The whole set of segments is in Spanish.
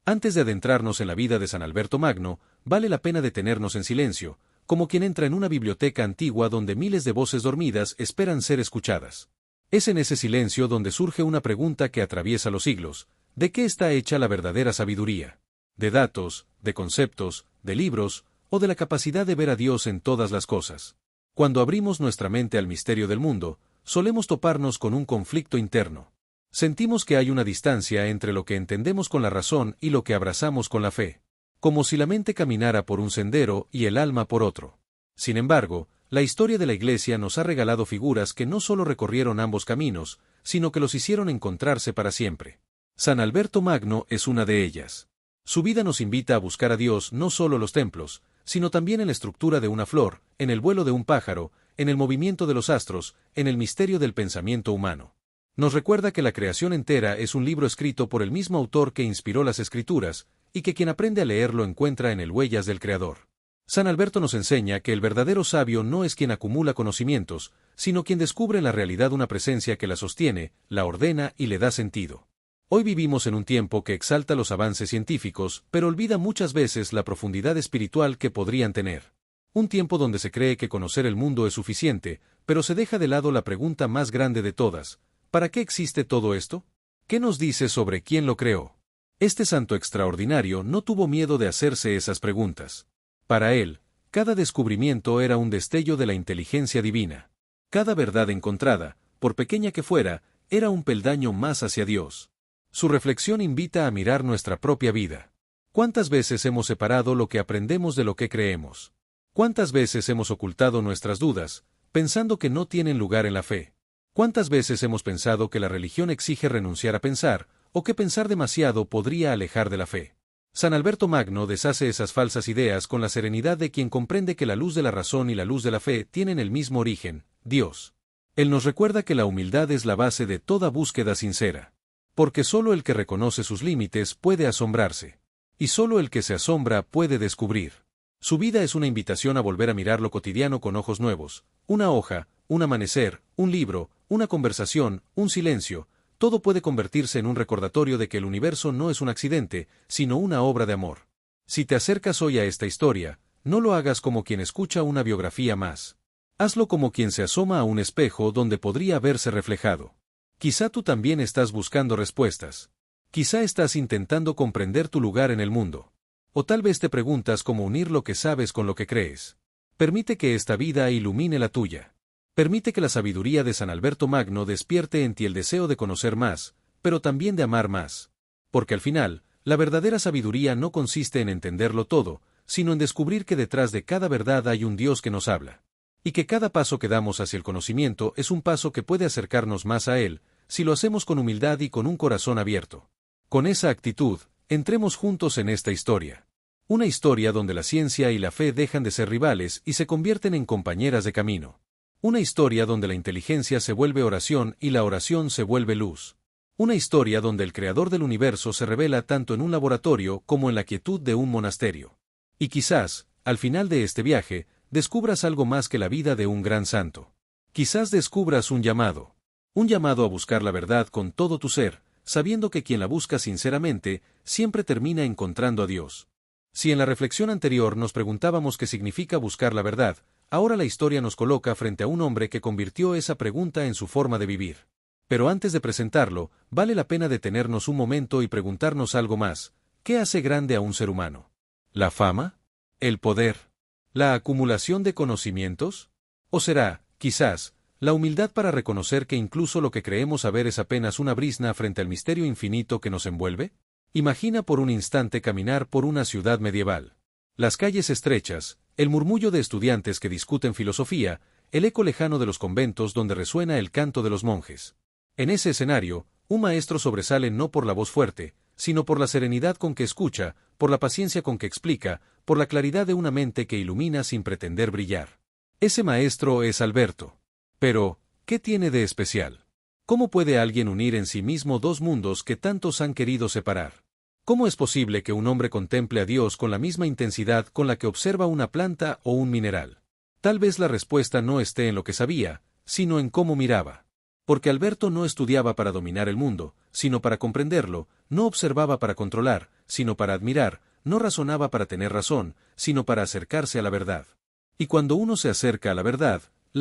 Antes de adentrarnos en la vida de San Alberto Magno, vale la pena detenernos en silencio, como quien entra en una biblioteca antigua donde miles de voces dormidas esperan ser escuchadas. Es en ese silencio donde surge una pregunta que atraviesa los siglos: ¿de qué está hecha la verdadera sabiduría? ¿De datos, de conceptos, de libros, o de la capacidad de ver a Dios en todas las cosas? Cuando abrimos nuestra mente al misterio del mundo, solemos toparnos con un conflicto interno. Sentimos que hay una distancia entre lo que entendemos con la razón y lo que abrazamos con la fe, como si la mente caminara por un sendero y el alma por otro. Sin embargo, la historia de la Iglesia nos ha regalado figuras que no solo recorrieron ambos caminos, sino que los hicieron encontrarse para siempre. San Alberto Magno es una de ellas. Su vida nos invita a buscar a Dios no solo en los templos, sino también en la estructura de una flor, en el vuelo de un pájaro, en el movimiento de los astros, en el misterio del pensamiento humano. Nos recuerda que la creación entera es un libro escrito por el mismo autor que inspiró las Escrituras, y que quien aprende a leerlo encuentra en él huellas del Creador. San Alberto nos enseña que el verdadero sabio no es quien acumula conocimientos, sino quien descubre en la realidad una presencia que la sostiene, la ordena y le da sentido. Hoy vivimos en un tiempo que exalta los avances científicos, pero olvida muchas veces la profundidad espiritual que podrían tener. Un tiempo donde se cree que conocer el mundo es suficiente, pero se deja de lado la pregunta más grande de todas: ¿para qué existe todo esto? ¿Qué nos dice sobre quién lo creó? Este santo extraordinario no tuvo miedo de hacerse esas preguntas. Para él, cada descubrimiento era un destello de la inteligencia divina. Cada verdad encontrada, por pequeña que fuera, era un peldaño más hacia Dios. Su reflexión invita a mirar nuestra propia vida. ¿Cuántas veces hemos separado lo que aprendemos de lo que creemos? ¿Cuántas veces hemos ocultado nuestras dudas, pensando que no tienen lugar en la fe? ¿Cuántas veces hemos pensado que la religión exige renunciar a pensar, o que pensar demasiado podría alejar de la fe? San Alberto Magno deshace esas falsas ideas con la serenidad de quien comprende que la luz de la razón y la luz de la fe tienen el mismo origen, Dios. Él nos recuerda que la humildad es la base de toda búsqueda sincera. Porque solo el que reconoce sus límites puede asombrarse. Y solo el que se asombra puede descubrir. Su vida es una invitación a volver a mirar lo cotidiano con ojos nuevos: una hoja, un amanecer, un libro, una conversación, un silencio. Todo puede convertirse en un recordatorio de que el universo no es un accidente, sino una obra de amor. Si te acercas hoy a esta historia, no lo hagas como quien escucha una biografía más. Hazlo como quien se asoma a un espejo donde podría verse reflejado. Quizá tú también estás buscando respuestas. Quizá estás intentando comprender tu lugar en el mundo. O tal vez te preguntas cómo unir lo que sabes con lo que crees. Permite que esta vida ilumine la tuya. Permite que la sabiduría de San Alberto Magno despierte en ti el deseo de conocer más, pero también de amar más. Porque al final, la verdadera sabiduría no consiste en entenderlo todo, sino en descubrir que detrás de cada verdad hay un Dios que nos habla. Y que cada paso que damos hacia el conocimiento es un paso que puede acercarnos más a Él, si lo hacemos con humildad y con un corazón abierto. Con esa actitud, entremos juntos en esta historia. Una historia donde la ciencia y la fe dejan de ser rivales y se convierten en compañeras de camino. Una historia donde la inteligencia se vuelve oración y la oración se vuelve luz. Una historia donde el creador del universo se revela tanto en un laboratorio como en la quietud de un monasterio. Y quizás, al final de este viaje, descubras algo más que la vida de un gran santo. Quizás descubras un llamado a buscar la verdad con todo tu ser, sabiendo que quien la busca sinceramente, siempre termina encontrando a Dios. Si en la reflexión anterior nos preguntábamos qué significa buscar la verdad, ahora la historia nos coloca frente a un hombre que convirtió esa pregunta en su forma de vivir. Pero antes de presentarlo, vale la pena detenernos un momento y preguntarnos algo más: ¿qué hace grande a un ser humano? ¿La fama? ¿El poder? ¿La acumulación de conocimientos? ¿O será, quizás, la humildad para reconocer que incluso lo que creemos saber es apenas una brizna frente al misterio infinito que nos envuelve? Imagina por un instante caminar por una ciudad medieval. Las calles estrechas, el murmullo de estudiantes que discuten filosofía, el eco lejano de los conventos donde resuena el canto de los monjes. En ese escenario, un maestro sobresale no por la voz fuerte, sino por la serenidad con que escucha, por la paciencia con que explica, por la claridad de una mente que ilumina sin pretender brillar. Ese maestro es Alberto. Pero, ¿qué tiene de especial? ¿Cómo puede alguien unir en sí mismo dos mundos que tantos han querido separar? ¿Cómo es posible que un hombre contemple a Dios con la misma intensidad con la que observa una planta o un mineral? Tal vez la respuesta no esté en lo que sabía, sino en cómo miraba. Porque Alberto no estudiaba para dominar el mundo, sino para comprenderlo, no observaba para controlar, sino para admirar, no razonaba para tener razón, sino para acercarse a la verdad. Y cuando uno se acerca a la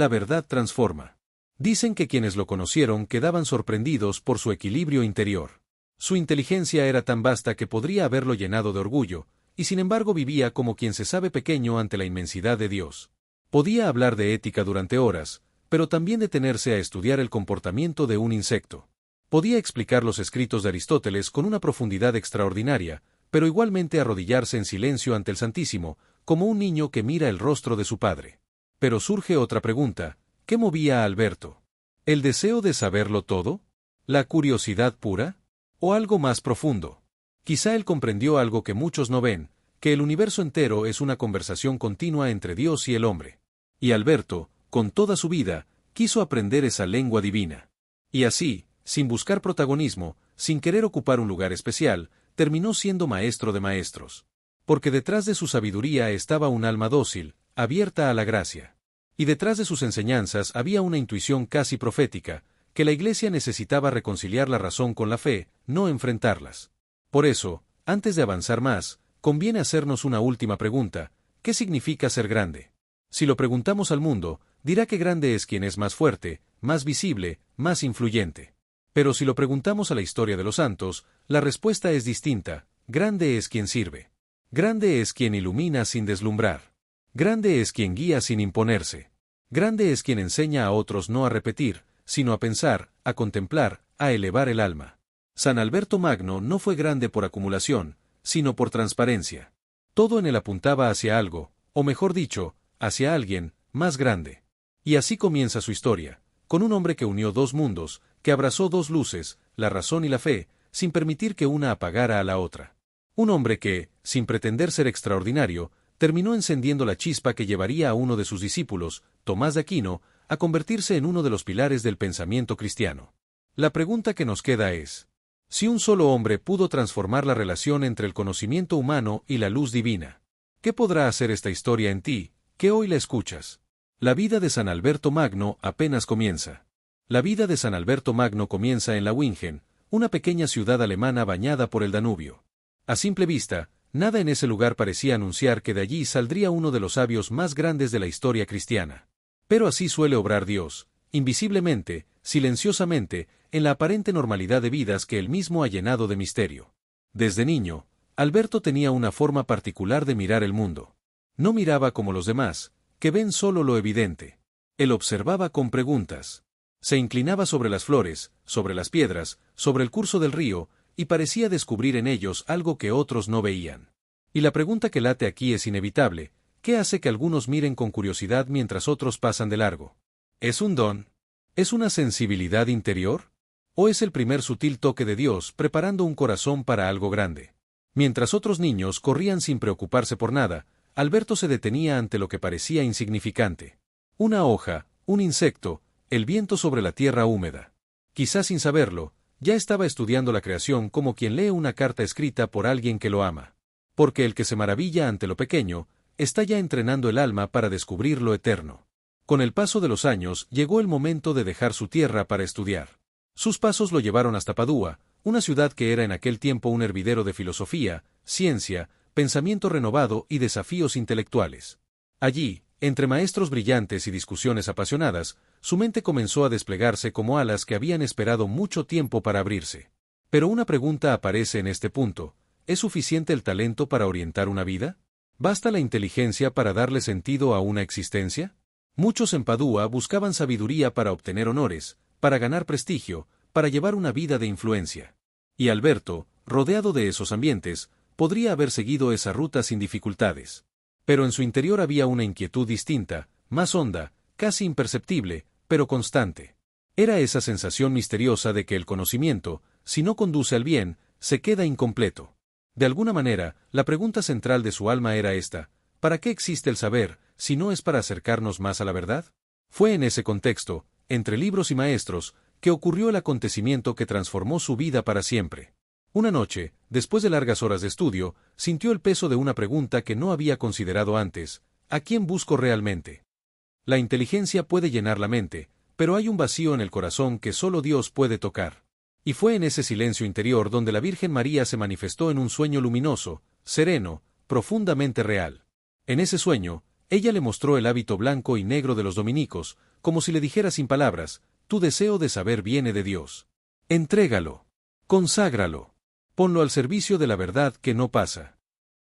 verdad transforma. Dicen que quienes lo conocieron quedaban sorprendidos por su equilibrio interior. Su inteligencia era tan vasta que podría haberlo llenado de orgullo, y sin embargo vivía como quien se sabe pequeño ante la inmensidad de Dios. Podía hablar de ética durante horas, pero también detenerse a estudiar el comportamiento de un insecto. Podía explicar los escritos de Aristóteles con una profundidad extraordinaria, pero igualmente arrodillarse en silencio ante el Santísimo, como un niño que mira el rostro de su padre. Pero surge otra pregunta: ¿qué movía a Alberto? ¿El deseo de saberlo todo? ¿La curiosidad pura? ¿O algo más profundo? Quizá él comprendió algo que muchos no ven, que el universo entero es una conversación continua entre Dios y el hombre. Y Alberto, con toda su vida, quiso aprender esa lengua divina. Y así, sin buscar protagonismo, sin querer ocupar un lugar especial, terminó siendo maestro de maestros. Porque detrás de su sabiduría estaba un alma dócil, abierta a la gracia. Y detrás de sus enseñanzas había una intuición casi profética, que la Iglesia necesitaba reconciliar la razón con la fe, no enfrentarlas. Por eso, antes de avanzar más, conviene hacernos una última pregunta: ¿qué significa ser grande? Si lo preguntamos al mundo, dirá que grande es quien es más fuerte, más visible, más influyente. Pero si lo preguntamos a la historia de los santos, la respuesta es distinta: grande es quien sirve. Grande es quien ilumina sin deslumbrar. Grande es quien guía sin imponerse. Grande es quien enseña a otros no a repetir, sino a pensar, a contemplar, a elevar el alma. San Alberto Magno no fue grande por acumulación, sino por transparencia. Todo en él apuntaba hacia algo, o mejor dicho, hacia alguien más grande. Y así comienza su historia, con un hombre que unió dos mundos, que abrazó dos luces, la razón y la fe, sin permitir que una apagara a la otra. Un hombre que, sin pretender ser extraordinario, terminó encendiendo la chispa que llevaría a uno de sus discípulos, Tomás de Aquino, a convertirse en uno de los pilares del pensamiento cristiano. La pregunta que nos queda es: si un solo hombre pudo transformar la relación entre el conocimiento humano y la luz divina, ¿qué podrá hacer esta historia en ti, que hoy la escuchas? La vida de San Alberto Magno apenas comienza. La vida de San Alberto Magno comienza en Lauingen, una pequeña ciudad alemana bañada por el Danubio. A simple vista, nada en ese lugar parecía anunciar que de allí saldría uno de los sabios más grandes de la historia cristiana. Pero así suele obrar Dios, invisiblemente, silenciosamente, en la aparente normalidad de vidas que él mismo ha llenado de misterio. Desde niño, Alberto tenía una forma particular de mirar el mundo. No miraba como los demás, que ven solo lo evidente. Él observaba con preguntas. Se inclinaba sobre las flores, sobre las piedras, sobre el curso del río, y parecía descubrir en ellos algo que otros no veían. Y la pregunta que late aquí es inevitable: ¿qué hace que algunos miren con curiosidad mientras otros pasan de largo? ¿Es un don? ¿Es una sensibilidad interior? ¿O es el primer sutil toque de Dios preparando un corazón para algo grande? Mientras otros niños corrían sin preocuparse por nada, Alberto se detenía ante lo que parecía insignificante. Una hoja, un insecto, el viento sobre la tierra húmeda. Quizás sin saberlo, ya estaba estudiando la creación como quien lee una carta escrita por alguien que lo ama. Porque el que se maravilla ante lo pequeño, está ya entrenando el alma para descubrir lo eterno. Con el paso de los años llegó el momento de dejar su tierra para estudiar. Sus pasos lo llevaron hasta Padua, una ciudad que era en aquel tiempo un hervidero de filosofía, ciencia, pensamiento renovado y desafíos intelectuales. Allí, entre maestros brillantes y discusiones apasionadas, su mente comenzó a desplegarse como alas que habían esperado mucho tiempo para abrirse. Pero una pregunta aparece en este punto: ¿es suficiente el talento para orientar una vida? ¿Basta la inteligencia para darle sentido a una existencia? Muchos en Padua buscaban sabiduría para obtener honores, para ganar prestigio, para llevar una vida de influencia. Y Alberto, rodeado de esos ambientes, podría haber seguido esa ruta sin dificultades. Pero en su interior había una inquietud distinta, más honda, casi imperceptible, pero constante. Era esa sensación misteriosa de que el conocimiento, si no conduce al bien, se queda incompleto. De alguna manera, la pregunta central de su alma era esta: ¿para qué existe el saber, si no es para acercarnos más a la verdad? Fue en ese contexto, entre libros y maestros, que ocurrió el acontecimiento que transformó su vida para siempre. Una noche, después de largas horas de estudio, sintió el peso de una pregunta que no había considerado antes: ¿a quién busco realmente? La inteligencia puede llenar la mente, pero hay un vacío en el corazón que solo Dios puede tocar. Y fue en ese silencio interior donde la Virgen María se manifestó en un sueño luminoso, sereno, profundamente real. En ese sueño, ella le mostró el hábito blanco y negro de los dominicos, como si le dijera sin palabras: tu deseo de saber viene de Dios. Entrégalo. Conságralo. Ponlo al servicio de la verdad que no pasa.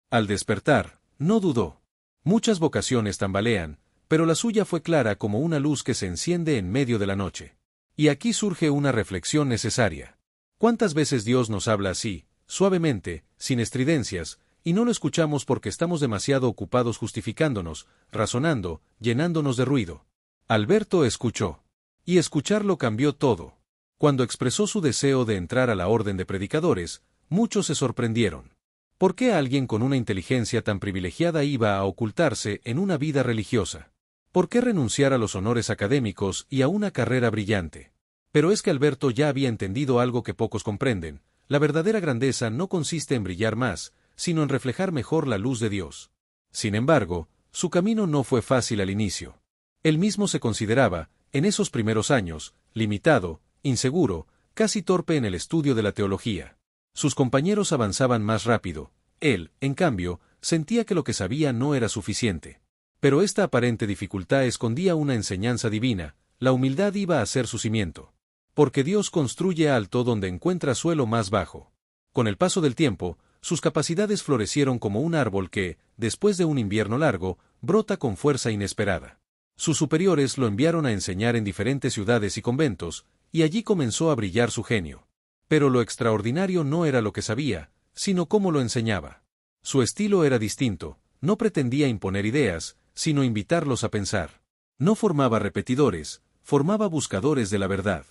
Al despertar, no dudó. Muchas vocaciones tambalean, pero la suya fue clara como una luz que se enciende en medio de la noche. Y aquí surge una reflexión necesaria. ¿Cuántas veces Dios nos habla así, suavemente, sin estridencias, y no lo escuchamos porque estamos demasiado ocupados justificándonos, razonando, llenándonos de ruido? Alberto escuchó. Y escucharlo cambió todo. Cuando expresó su deseo de entrar a la orden de predicadores, muchos se sorprendieron. ¿Por qué alguien con una inteligencia tan privilegiada iba a ocultarse en una vida religiosa? ¿Por qué renunciar a los honores académicos y a una carrera brillante? Pero es que Alberto ya había entendido algo que pocos comprenden: la verdadera grandeza no consiste en brillar más, sino en reflejar mejor la luz de Dios. Sin embargo, su camino no fue fácil al inicio. Él mismo se consideraba, en esos primeros años, limitado, inseguro, casi torpe en el estudio de la teología. Sus compañeros avanzaban más rápido. Él, en cambio, sentía que lo que sabía no era suficiente. Pero esta aparente dificultad escondía una enseñanza divina: la humildad iba a ser su cimiento. Porque Dios construye alto donde encuentra suelo más bajo. Con el paso del tiempo, sus capacidades florecieron como un árbol que, después de un invierno largo, brota con fuerza inesperada. Sus superiores lo enviaron a enseñar en diferentes ciudades y conventos, y allí comenzó a brillar su genio. Pero lo extraordinario no era lo que sabía, sino cómo lo enseñaba. Su estilo era distinto: no pretendía imponer ideas, sino invitarlos a pensar. No formaba repetidores, formaba buscadores de la verdad.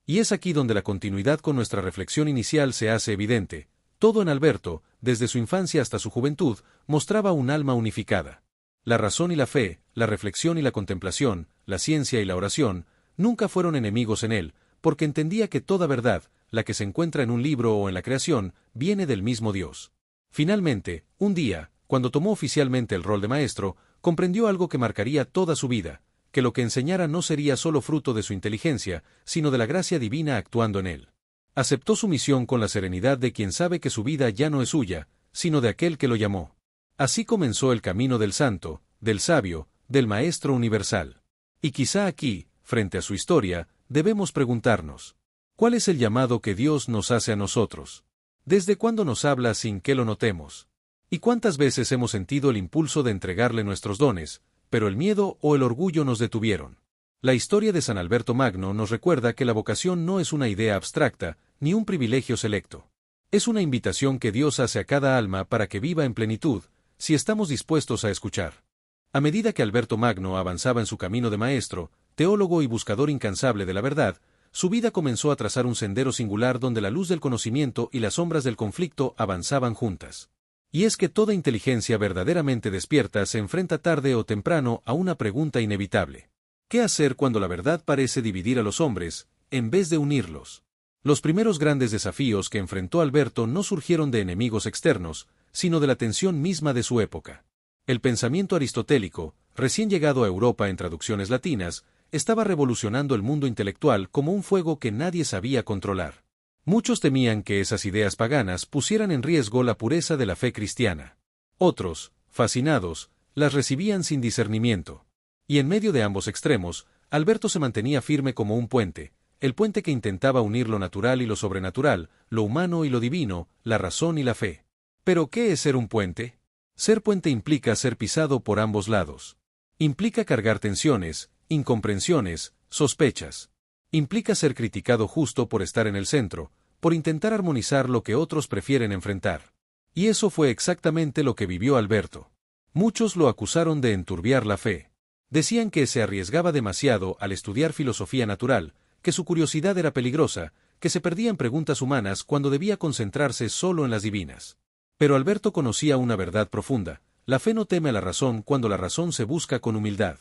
Y es aquí donde la continuidad con nuestra reflexión inicial se hace evidente. Todo en Alberto, desde su infancia hasta su juventud, mostraba un alma unificada. La razón y la fe, la reflexión y la contemplación, la ciencia y la oración, nunca fueron enemigos en él, porque entendía que toda verdad, la que se encuentra en un libro o en la creación, viene del mismo Dios. Finalmente, un día, cuando tomó oficialmente el rol de maestro, comprendió algo que marcaría toda su vida: que lo que enseñara no sería solo fruto de su inteligencia, sino de la gracia divina actuando en él. Aceptó su misión con la serenidad de quien sabe que su vida ya no es suya, sino de aquel que lo llamó. Así comenzó el camino del santo, del sabio, del maestro universal. Y quizá aquí, frente a su historia, debemos preguntarnos: ¿cuál es el llamado que Dios nos hace a nosotros? ¿Desde cuándo nos habla sin que lo notemos? ¿Y cuántas veces hemos sentido el impulso de entregarle nuestros dones, pero el miedo o el orgullo nos detuvieron? La historia de San Alberto Magno nos recuerda que la vocación no es una idea abstracta, ni un privilegio selecto. Es una invitación que Dios hace a cada alma para que viva en plenitud, si estamos dispuestos a escuchar. A medida que Alberto Magno avanzaba en su camino de maestro, teólogo y buscador incansable de la verdad, su vida comenzó a trazar un sendero singular donde la luz del conocimiento y las sombras del conflicto avanzaban juntas. Y es que toda inteligencia verdaderamente despierta se enfrenta tarde o temprano a una pregunta inevitable: ¿qué hacer cuando la verdad parece dividir a los hombres, en vez de unirlos? Los primeros grandes desafíos que enfrentó Alberto no surgieron de enemigos externos, sino de la tensión misma de su época. El pensamiento aristotélico, recién llegado a Europa en traducciones latinas, estaba revolucionando el mundo intelectual como un fuego que nadie sabía controlar. Muchos temían que esas ideas paganas pusieran en riesgo la pureza de la fe cristiana. Otros, fascinados, las recibían sin discernimiento. Y en medio de ambos extremos, Alberto se mantenía firme como un puente, el puente que intentaba unir lo natural y lo sobrenatural, lo humano y lo divino, la razón y la fe. ¿Pero qué es ser un puente? Ser puente implica ser pisado por ambos lados. Implica cargar tensiones, incomprensiones, sospechas. Implica ser criticado justo por estar en el centro, por intentar armonizar lo que otros prefieren enfrentar. Y eso fue exactamente lo que vivió Alberto. Muchos lo acusaron de enturbiar la fe. Decían que se arriesgaba demasiado al estudiar filosofía natural, que su curiosidad era peligrosa, que se perdía en preguntas humanas cuando debía concentrarse solo en las divinas. Pero Alberto conocía una verdad profunda: la fe no teme a la razón cuando la razón se busca con humildad.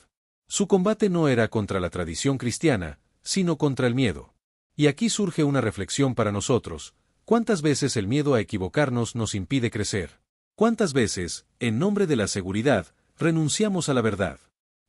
Su combate no era contra la tradición cristiana, sino contra el miedo. Y aquí surge una reflexión para nosotros: ¿cuántas veces el miedo a equivocarnos nos impide crecer? ¿Cuántas veces, en nombre de la seguridad, renunciamos a la verdad?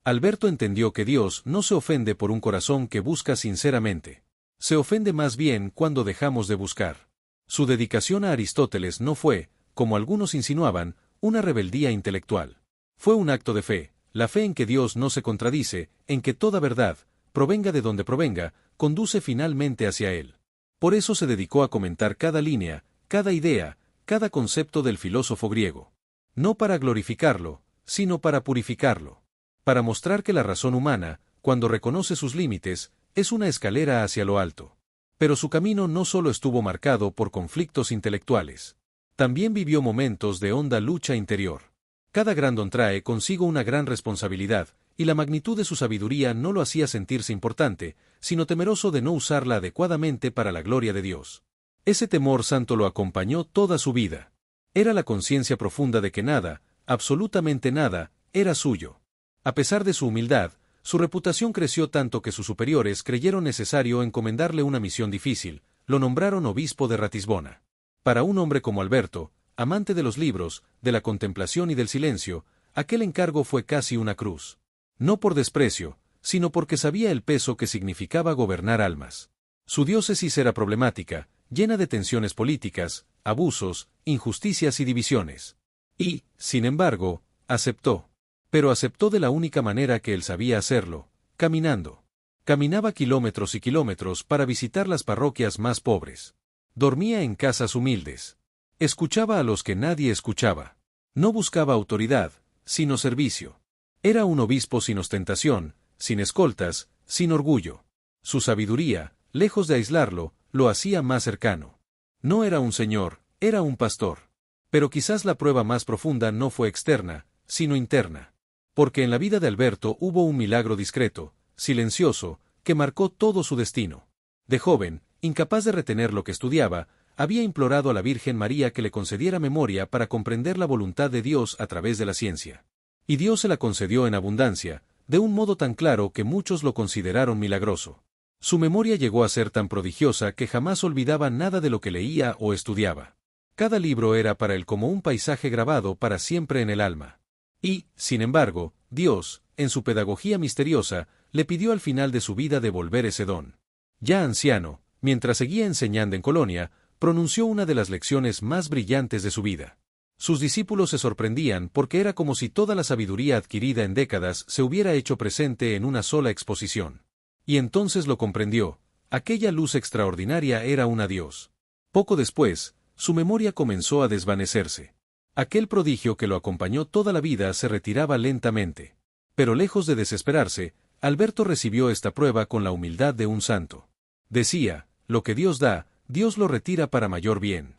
Alberto entendió que Dios no se ofende por un corazón que busca sinceramente. Se ofende más bien cuando dejamos de buscar. Su dedicación a Aristóteles no fue, como algunos insinuaban, una rebeldía intelectual. Fue un acto de fe, la fe en que Dios no se contradice, en que toda verdad, provenga de donde provenga, conduce finalmente hacia Él. Por eso se dedicó a comentar cada línea, cada idea, cada concepto del filósofo griego. No para glorificarlo, sino para purificarlo. Para mostrar que la razón humana, cuando reconoce sus límites, es una escalera hacia lo alto. Pero su camino no solo estuvo marcado por conflictos intelectuales. También vivió momentos de honda lucha interior. Cada gran don trae consigo una gran responsabilidad, y la magnitud de su sabiduría no lo hacía sentirse importante, sino temeroso de no usarla adecuadamente para la gloria de Dios. Ese temor santo lo acompañó toda su vida. Era la conciencia profunda de que nada, absolutamente nada, era suyo. A pesar de su humildad, su reputación creció tanto que sus superiores creyeron necesario encomendarle una misión difícil, lo nombraron obispo de Ratisbona. Para un hombre como Alberto, amante de los libros, de la contemplación y del silencio, aquel encargo fue casi una cruz. No por desprecio, sino porque sabía el peso que significaba gobernar almas. Su diócesis era problemática, llena de tensiones políticas, abusos, injusticias y divisiones. Y, sin embargo, aceptó. Pero aceptó de la única manera que él sabía hacerlo, caminando. Caminaba kilómetros y kilómetros para visitar las parroquias más pobres. Dormía en casas humildes. Escuchaba a los que nadie escuchaba. No buscaba autoridad, sino servicio. Era un obispo sin ostentación, sin escoltas, sin orgullo. Su sabiduría, lejos de aislarlo, lo hacía más cercano. No era un señor, era un pastor. Pero quizás la prueba más profunda no fue externa, sino interna. Porque en la vida de Alberto hubo un milagro discreto, silencioso, que marcó todo su destino. De joven, incapaz de retener lo que estudiaba, había implorado a la Virgen María que le concediera memoria para comprender la voluntad de Dios a través de la ciencia. Y Dios se la concedió en abundancia, de un modo tan claro que muchos lo consideraron milagroso. Su memoria llegó a ser tan prodigiosa que jamás olvidaba nada de lo que leía o estudiaba. Cada libro era para él como un paisaje grabado para siempre en el alma. Y, sin embargo, Dios, en su pedagogía misteriosa, le pidió al final de su vida devolver ese don. Ya anciano, mientras seguía enseñando en Colonia, pronunció una de las lecciones más brillantes de su vida. Sus discípulos se sorprendían porque era como si toda la sabiduría adquirida en décadas se hubiera hecho presente en una sola exposición. Y entonces lo comprendió, aquella luz extraordinaria era una Dios. Poco después, su memoria comenzó a desvanecerse. Aquel prodigio que lo acompañó toda la vida se retiraba lentamente. Pero lejos de desesperarse, Alberto recibió esta prueba con la humildad de un santo. Decía, lo que Dios da, Dios lo retira para mayor bien.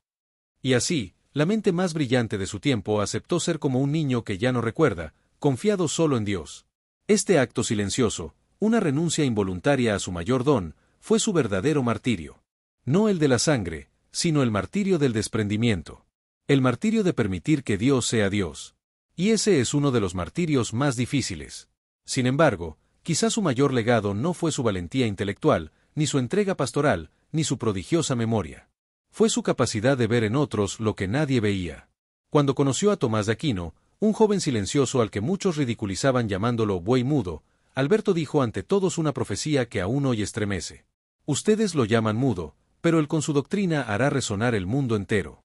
Y así, la mente más brillante de su tiempo aceptó ser como un niño que ya no recuerda, confiado solo en Dios. Este acto silencioso, una renuncia involuntaria a su mayor don, fue su verdadero martirio. No el de la sangre, sino el martirio del desprendimiento. El martirio de permitir que Dios sea Dios. Y ese es uno de los martirios más difíciles. Sin embargo, quizás su mayor legado no fue su valentía intelectual, ni su entrega pastoral, ni su prodigiosa memoria. Fue su capacidad de ver en otros lo que nadie veía. Cuando conoció a Tomás de Aquino, un joven silencioso al que muchos ridiculizaban llamándolo buey mudo, Alberto dijo ante todos una profecía que aún hoy estremece. Ustedes lo llaman mudo, pero él con su doctrina hará resonar el mundo entero.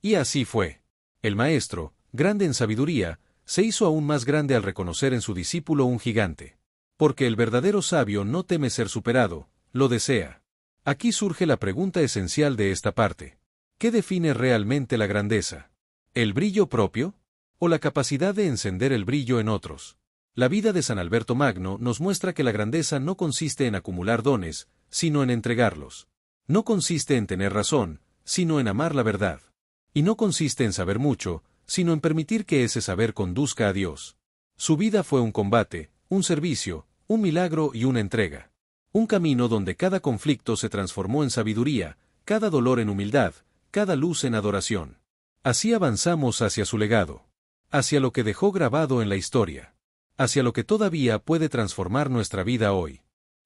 Y así fue. El maestro, grande en sabiduría, se hizo aún más grande al reconocer en su discípulo un gigante. Porque el verdadero sabio no teme ser superado, lo desea. Aquí surge la pregunta esencial de esta parte. ¿Qué define realmente la grandeza? ¿El brillo propio? ¿O la capacidad de encender el brillo en otros? La vida de San Alberto Magno nos muestra que la grandeza no consiste en acumular dones, sino en entregarlos. No consiste en tener razón, sino en amar la verdad. Y no consiste en saber mucho, sino en permitir que ese saber conduzca a Dios. Su vida fue un combate, un servicio, un milagro y una entrega. Un camino donde cada conflicto se transformó en sabiduría, cada dolor en humildad, cada luz en adoración. Así avanzamos hacia su legado. Hacia lo que dejó grabado en la historia. Hacia lo que todavía puede transformar nuestra vida hoy.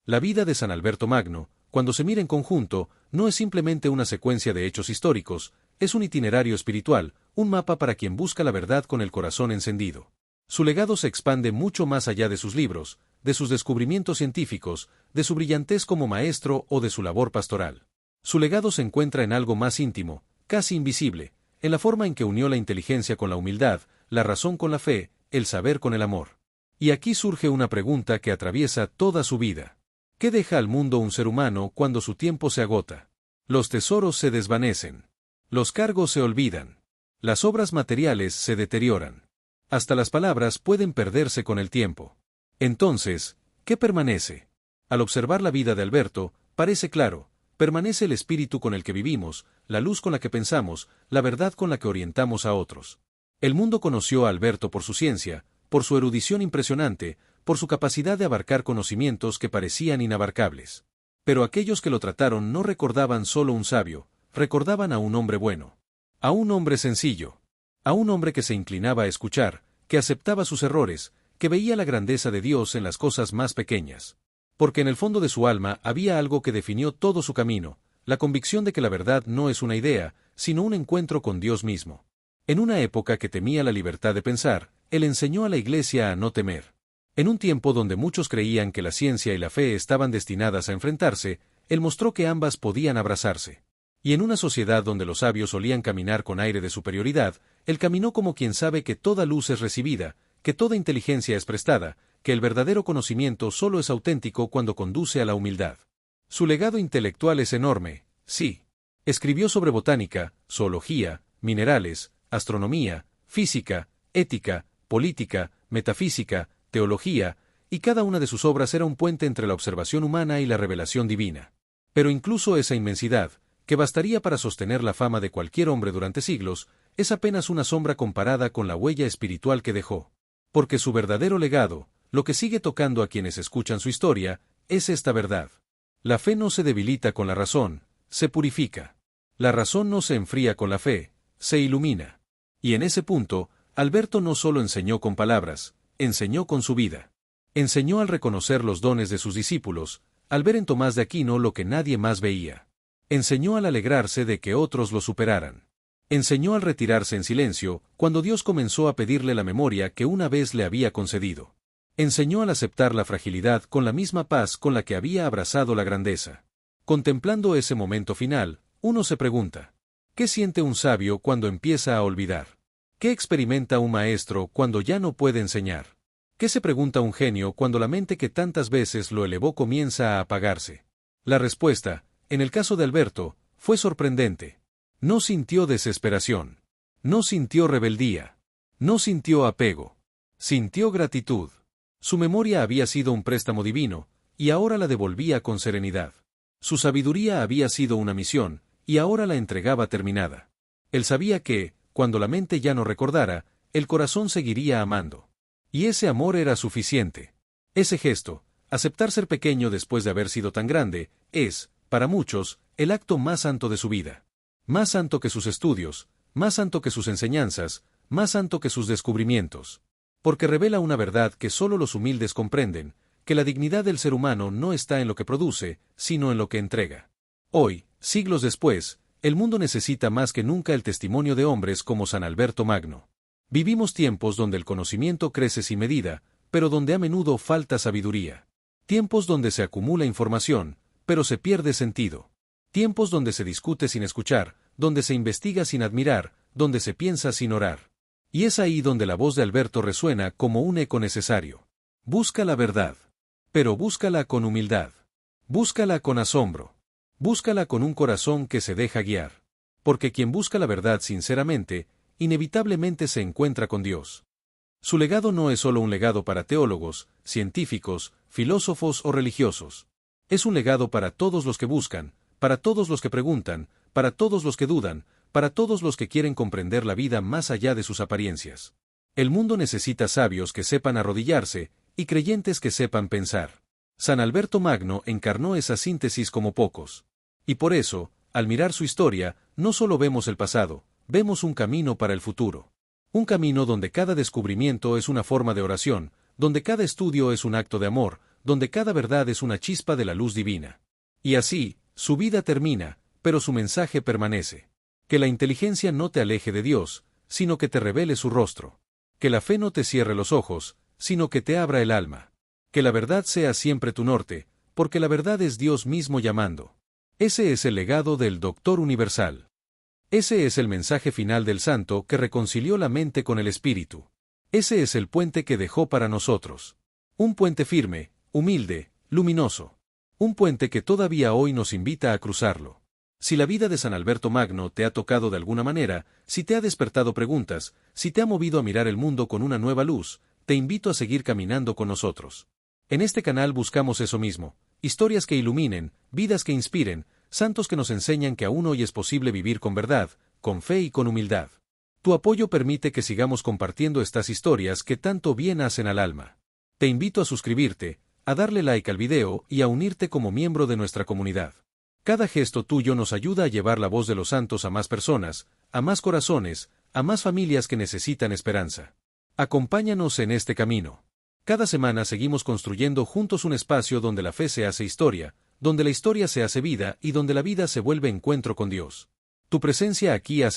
La vida de San Alberto Magno, cuando se mira en conjunto, no es simplemente una secuencia de hechos históricos, es un itinerario espiritual, un mapa para quien busca la verdad con el corazón encendido. Su legado se expande mucho más allá de sus libros, de sus descubrimientos científicos, de su brillantez como maestro o de su labor pastoral. Su legado se encuentra en algo más íntimo, casi invisible, en la forma en que unió la inteligencia con la humildad, la razón con la fe, el saber con el amor. Y aquí surge una pregunta que atraviesa toda su vida. ¿Qué deja al mundo un ser humano cuando su tiempo se agota? Los tesoros se desvanecen. Los cargos se olvidan. Las obras materiales se deterioran. Hasta las palabras pueden perderse con el tiempo. Entonces, ¿qué permanece? Al observar la vida de Alberto, parece claro, permanece el espíritu con el que vivimos, la luz con la que pensamos, la verdad con la que orientamos a otros. El mundo conoció a Alberto por su ciencia, por su erudición impresionante, por su capacidad de abarcar conocimientos que parecían inabarcables. Pero aquellos que lo trataron no recordaban solo un sabio, recordaban a un hombre bueno. A un hombre sencillo. A un hombre que se inclinaba a escuchar, que aceptaba sus errores, que veía la grandeza de Dios en las cosas más pequeñas. Porque en el fondo de su alma había algo que definió todo su camino, la convicción de que la verdad no es una idea, sino un encuentro con Dios mismo. En una época que temía la libertad de pensar, él enseñó a la Iglesia a no temer. En un tiempo donde muchos creían que la ciencia y la fe estaban destinadas a enfrentarse, él mostró que ambas podían abrazarse. Y en una sociedad donde los sabios solían caminar con aire de superioridad, él caminó como quien sabe que toda luz es recibida, que toda inteligencia es prestada, que el verdadero conocimiento solo es auténtico cuando conduce a la humildad. Su legado intelectual es enorme, sí. Escribió sobre botánica, zoología, minerales, astronomía, física, ética, política, metafísica, teología, y cada una de sus obras era un puente entre la observación humana y la revelación divina. Pero incluso esa inmensidad, que bastaría para sostener la fama de cualquier hombre durante siglos, es apenas una sombra comparada con la huella espiritual que dejó. Porque su verdadero legado, lo que sigue tocando a quienes escuchan su historia, es esta verdad. La fe no se debilita con la razón, se purifica. La razón no se enfría con la fe, se ilumina. Y en ese punto, Alberto no solo enseñó con palabras, enseñó con su vida. Enseñó al reconocer los dones de sus discípulos, al ver en Tomás de Aquino lo que nadie más veía. Enseñó al alegrarse de que otros lo superaran. Enseñó al retirarse en silencio, cuando Dios comenzó a pedirle la memoria que una vez le había concedido. Enseñó al aceptar la fragilidad con la misma paz con la que había abrazado la grandeza. Contemplando ese momento final, uno se pregunta, ¿qué siente un sabio cuando empieza a olvidar? ¿Qué experimenta un maestro cuando ya no puede enseñar? ¿Qué se pregunta un genio cuando la mente que tantas veces lo elevó comienza a apagarse? La respuesta, en el caso de Alberto, fue sorprendente. No sintió desesperación. No sintió rebeldía. No sintió apego. Sintió gratitud. Su memoria había sido un préstamo divino, y ahora la devolvía con serenidad. Su sabiduría había sido una misión, y ahora la entregaba terminada. Él sabía que, cuando la mente ya no recordara, el corazón seguiría amando. Y ese amor era suficiente. Ese gesto, aceptar ser pequeño después de haber sido tan grande, es, para muchos, el acto más santo de su vida. Más santo que sus estudios, más santo que sus enseñanzas, más santo que sus descubrimientos. Porque revela una verdad que solo los humildes comprenden, que la dignidad del ser humano no está en lo que produce, sino en lo que entrega. Hoy, siglos después, el mundo necesita más que nunca el testimonio de hombres como San Alberto Magno. Vivimos tiempos donde el conocimiento crece sin medida, pero donde a menudo falta sabiduría. Tiempos donde se acumula información, pero se pierde sentido. Tiempos donde se discute sin escuchar, donde se investiga sin admirar, donde se piensa sin orar. Y es ahí donde la voz de Alberto resuena como un eco necesario. Busca la verdad. Pero búscala con humildad. Búscala con asombro. Búscala con un corazón que se deja guiar. Porque quien busca la verdad sinceramente, inevitablemente se encuentra con Dios. Su legado no es solo un legado para teólogos, científicos, filósofos o religiosos. Es un legado para todos los que buscan, para todos los que preguntan, para todos los que dudan, para todos los que quieren comprender la vida más allá de sus apariencias. El mundo necesita sabios que sepan arrodillarse, y creyentes que sepan pensar. San Alberto Magno encarnó esa síntesis como pocos. Y por eso, al mirar su historia, no solo vemos el pasado, vemos un camino para el futuro. Un camino donde cada descubrimiento es una forma de oración, donde cada estudio es un acto de amor, donde cada verdad es una chispa de la luz divina. Y así, su vida termina, pero su mensaje permanece. Que la inteligencia no te aleje de Dios, sino que te revele su rostro. Que la fe no te cierre los ojos, sino que te abra el alma. Que la verdad sea siempre tu norte, porque la verdad es Dios mismo llamando. Ese es el legado del Doctor Universal. Ese es el mensaje final del Santo que reconcilió la mente con el Espíritu. Ese es el puente que dejó para nosotros. Un puente firme, humilde, luminoso. Un puente que todavía hoy nos invita a cruzarlo. Si la vida de San Alberto Magno te ha tocado de alguna manera, si te ha despertado preguntas, si te ha movido a mirar el mundo con una nueva luz, te invito a seguir caminando con nosotros. En este canal buscamos eso mismo, historias que iluminen, vidas que inspiren, santos que nos enseñan que aún hoy es posible vivir con verdad, con fe y con humildad. Tu apoyo permite que sigamos compartiendo estas historias que tanto bien hacen al alma. Te invito a suscribirte, a darle like al video y a unirte como miembro de nuestra comunidad. Cada gesto tuyo nos ayuda a llevar la voz de los santos a más personas, a más corazones, a más familias que necesitan esperanza. Acompáñanos en este camino. Cada semana seguimos construyendo juntos un espacio donde la fe se hace historia, donde la historia se hace vida y donde la vida se vuelve encuentro con Dios. Tu presencia aquí hace